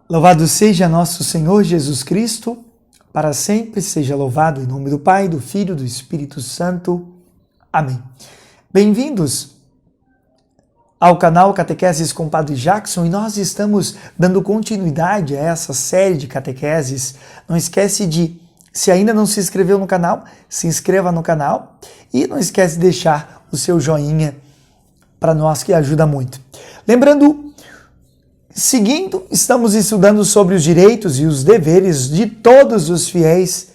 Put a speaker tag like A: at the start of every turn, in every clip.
A: Louvado seja nosso Senhor Jesus Cristo, para sempre seja louvado, em nome do Pai, do Filho e do Espírito Santo. Amém. Bem-vindos ao canal Catequeses com Padre Jackson, e nós estamos dando continuidade a essa série de catequeses. Não esquece de, se ainda não se inscreveu no canal, se inscreva no canal e não esquece de deixar o seu joinha para nós, que ajuda muito. Lembrando, seguindo, estamos estudando sobre os direitos e os deveres de todos os fiéis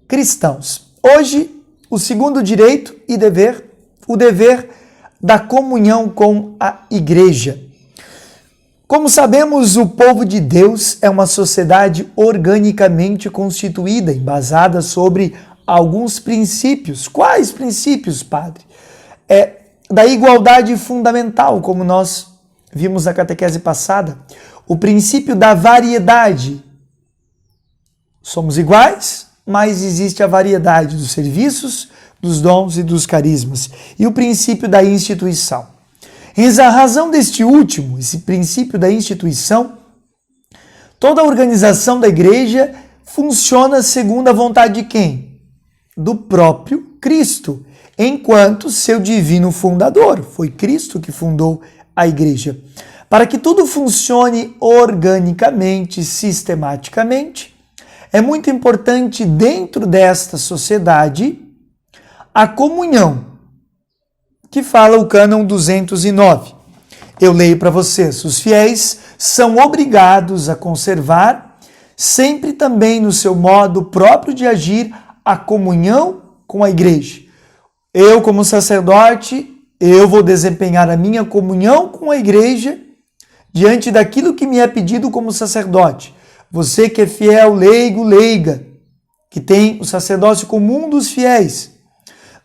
A: cristãos. Hoje, o segundo direito e dever, o dever da comunhão com a Igreja. Como sabemos, o povo de Deus é uma sociedade organicamente constituída, embasada sobre alguns princípios. Quais princípios, Padre? Da igualdade fundamental, como nós vimos na catequese passada, o princípio da variedade. Somos iguais, mas existe a variedade dos serviços, dos dons e dos carismas. E o princípio da instituição. Em razão deste último, esse princípio da instituição, toda a organização da Igreja funciona segundo a vontade de quem? Do próprio Cristo, enquanto seu divino fundador. Foi Cristo que fundou a Igreja. Para que tudo funcione organicamente, sistematicamente, é muito importante dentro desta sociedade a comunhão, que fala o cânon 209. Eu leio para vocês: os fiéis são obrigados a conservar, sempre também no seu modo próprio de agir, a comunhão com a Igreja. Eu, como sacerdote, eu vou desempenhar a minha comunhão com a Igreja diante daquilo que me é pedido como sacerdote. Você que é fiel, leigo, leiga, que tem o sacerdócio comum dos fiéis,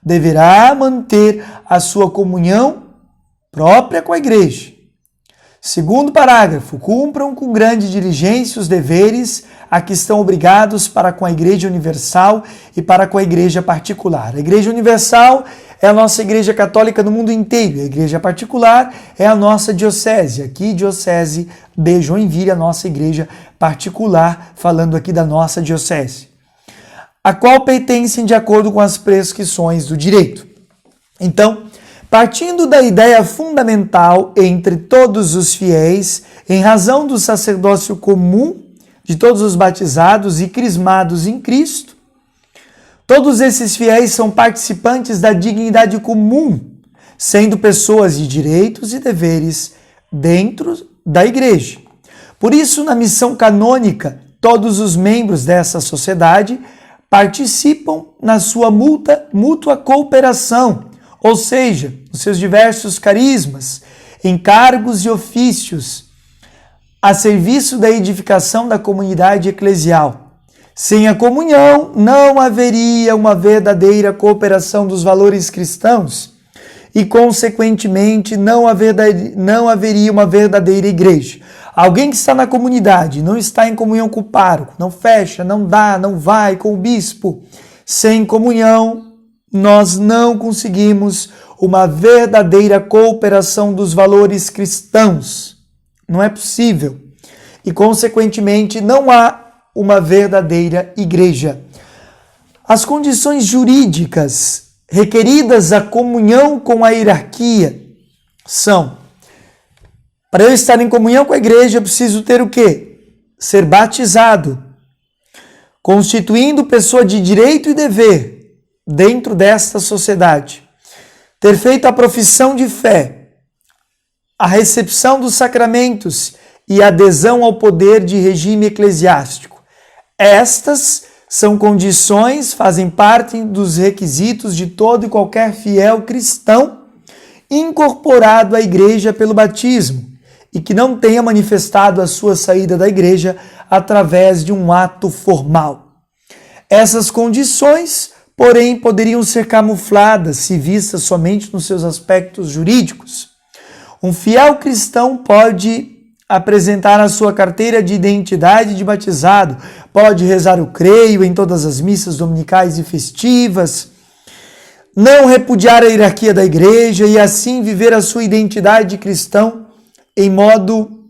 A: deverá manter a sua comunhão própria com a Igreja. Segundo parágrafo, cumpram com grande diligência os deveres a que estão obrigados para com a Igreja Universal e para com a Igreja Particular. A Igreja Universal é a nossa Igreja Católica no mundo inteiro. A Igreja Particular é a nossa diocese. Aqui, Diocese de Joinville, a nossa Igreja Particular, falando aqui da nossa diocese, a qual pertencem de acordo com as prescrições do direito. Então, partindo da ideia fundamental entre todos os fiéis, em razão do sacerdócio comum de todos os batizados e crismados em Cristo, todos esses fiéis são participantes da dignidade comum, sendo pessoas de direitos e deveres dentro da Igreja. Por isso, na missão canônica, todos os membros dessa sociedade participam na sua mútua cooperação, ou seja, os seus diversos carismas, encargos e ofícios, a serviço da edificação da comunidade eclesial. Sem a comunhão, não haveria uma verdadeira cooperação dos valores cristãos e, consequentemente, não haveria uma verdadeira igreja. Alguém que está na comunidade, não está em comunhão com o pároco, não fecha, não dá, não vai com o bispo. Sem comunhão, nós não conseguimos uma verdadeira cooperação dos valores cristãos. Não é possível. E, consequentemente, não há uma verdadeira igreja. As condições jurídicas requeridas à comunhão com a hierarquia são: para eu estar em comunhão com a Igreja, eu preciso ter o quê? Ser batizado, constituindo pessoa de direito e dever dentro desta sociedade. Ter feito a profissão de fé, a recepção dos sacramentos e a adesão ao poder de regime eclesiástico. Estas são condições, fazem parte dos requisitos de todo e qualquer fiel cristão incorporado à Igreja pelo batismo e que não tenha manifestado a sua saída da Igreja através de um ato formal. Essas condições, porém, poderiam ser camufladas se vistas somente nos seus aspectos jurídicos. Um fiel cristão pode apresentar a sua carteira de identidade de batizado, pode rezar o creio em todas as missas dominicais e festivas, não repudiar a hierarquia da Igreja e assim viver a sua identidade de cristão em modo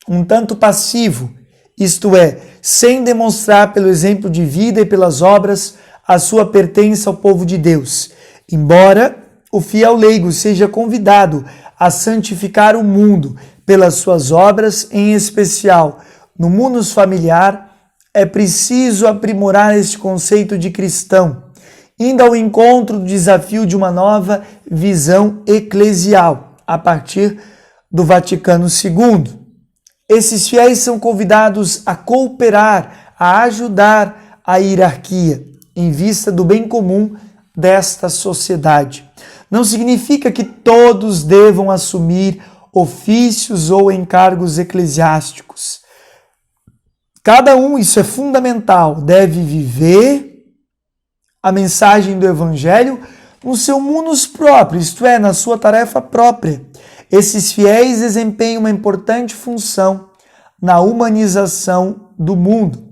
A: um tanto passivo isto é, sem demonstrar pelo exemplo de vida e pelas obras a sua pertença ao povo de Deus. Embora o fiel leigo seja convidado a santificar o mundo pelas suas obras, em especial no mundo familiar, é preciso aprimorar este conceito de cristão, indo ao encontro do desafio de uma nova visão eclesial, a partir do Vaticano II. Esses fiéis são convidados a cooperar, a ajudar a hierarquia, em vista do bem comum desta sociedade. Não significa que todos devam assumir ofícios ou encargos eclesiásticos. Cada um, isso é fundamental, deve viver a mensagem do Evangelho no seu munus próprio, isto é, na sua tarefa própria. Esses fiéis desempenham uma importante função na humanização do mundo,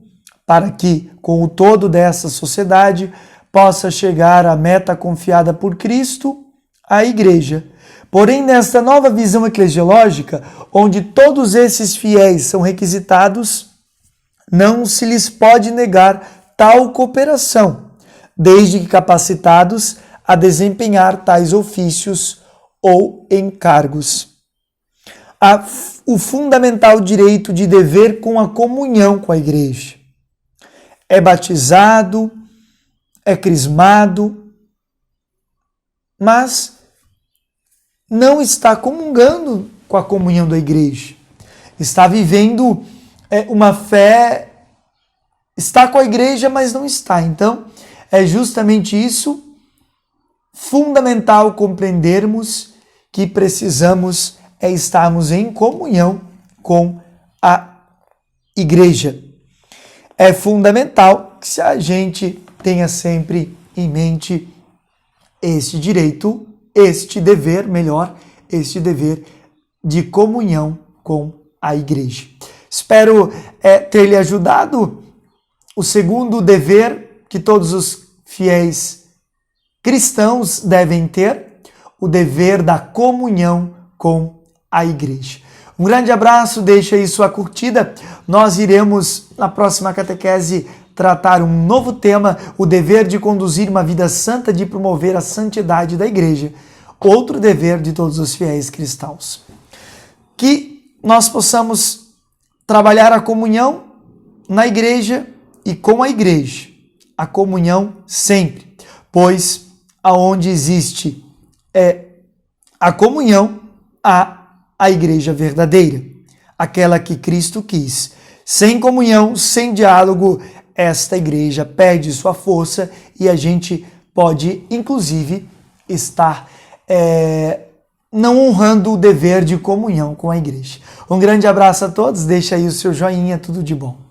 A: para que, com o todo dessa sociedade, possa chegar à meta confiada por Cristo, a Igreja. Porém, nesta nova visão eclesiológica, onde todos esses fiéis são requisitados, não se lhes pode negar tal cooperação, desde que capacitados a desempenhar tais ofícios ou encargos. Há o fundamental direito de dever com a comunhão com a Igreja. É batizado, é crismado, mas não está comungando com a comunhão da Igreja. Está vivendo uma fé, está com a Igreja, mas não está. Então, é justamente isso fundamental compreendermos que precisamos estarmos em comunhão com a Igreja. É fundamental que a gente tenha sempre em mente este direito, este dever de comunhão com a Igreja. Espero ter lhe ajudado. O segundo dever que todos os fiéis cristãos devem ter, o dever da comunhão com a Igreja. Um grande abraço, deixa aí sua curtida. Nós iremos, na próxima catequese, tratar um novo tema, o dever de conduzir uma vida santa, de promover a santidade da Igreja. Outro dever de todos os fiéis cristãos. Que nós possamos trabalhar a comunhão na Igreja e com a Igreja. A comunhão sempre, pois aonde existe a comunhão, há a Igreja verdadeira, aquela que Cristo quis. Sem comunhão, sem diálogo, esta Igreja perde sua força e a gente pode, inclusive, estar não honrando o dever de comunhão com a Igreja. Um grande abraço a todos, deixa aí o seu joinha, tudo de bom.